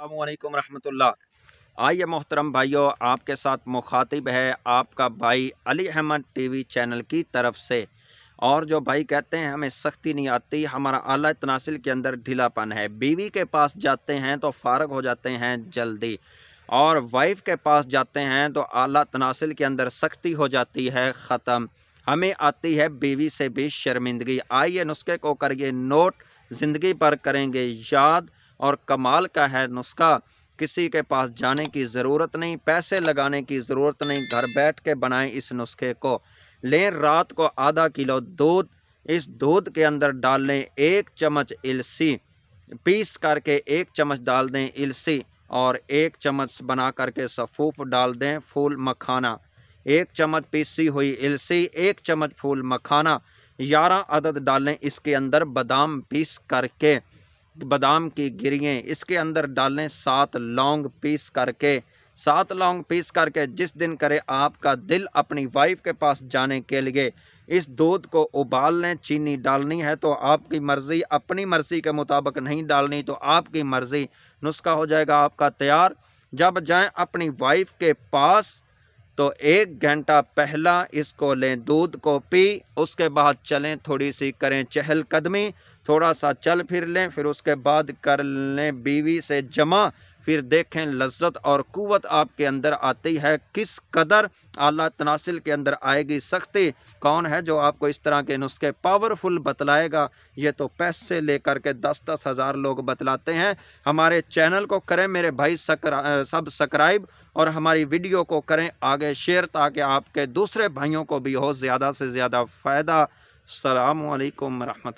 अस्सलामुअलैकुम रहमतुल्लाह। आइए मोहतरम भाइयों, आपके साथ मुखातिब है आपका भाई अली अहमद टीवी चैनल की तरफ से। और जो भाई कहते हैं हमें सख्ती नहीं आती, हमारा आला तनासिल के अंदर ढीलापन है। बीवी के पास जाते हैं तो फारग हो जाते हैं जल्दी, और वाइफ के पास जाते हैं तो आला तनासिल के अंदर सख्ती हो जाती है ख़त्म। हमें आती है बीवी से भी शर्मिंदगी। आइए नुस्खे को करिए नोट, ज़िंदगी पर करेंगे याद। और कमाल का है नुस्खा, किसी के पास जाने की ज़रूरत नहीं, पैसे लगाने की ज़रूरत नहीं, घर बैठ के बनाएं इस नुस्खे को। लें रात को आधा किलो दूध, इस दूध के अंदर डाल लें 1 चम्मच इलसी, पीस करके 1 चम्मच डाल दें इलसी, और 1 चम्मच बना करके सफ़ूफ डाल दें फूल मखाना। 1 चम्मच पीसी हुई इलसी, 1 चम्मच फूल मखाना, 11 अदद डालें इसके अंदर बादाम पीस करके, बादाम की गिरियाँ इसके अंदर डालें, 7 लौंग पीस करके, 7 लौंग पीस करके। जिस दिन करे आपका दिल अपनी वाइफ के पास जाने के लिए, इस दूध को उबाल लें। चीनी डालनी है तो आपकी मर्ज़ी, अपनी मर्ज़ी के मुताबिक नहीं डालनी तो आपकी मर्ज़ी। नुस्खा हो जाएगा आपका तैयार। जब जाएं अपनी वाइफ के पास तो 1 घंटा पहला इसको लें, दूध को पी, उसके बाद चलें, थोड़ी सी करें चहलकदमी, थोड़ा सा चल फिर लें, फिर उसके बाद कर लें बीवी से जमा। फिर देखें लज्जत और कुव्वत आपके अंदर आती है किस कदर। आला तनासिल के अंदर आएगी सख्ती। कौन है जो आपको इस तरह के नुस्खे पावरफुल बतलाएगा? ये तो पैसे लेकर के 10-10 हज़ार लोग बतलाते हैं। हमारे चैनल को करें मेरे भाई सब्सक्राइब, और हमारी वीडियो को करें आगे शेयर, ताकि आपके दूसरे भाइयों को भी हो ज़्यादा से ज़्यादा फ़ायदा। अस्सलामु अलैकुम रहमतुल्लाह।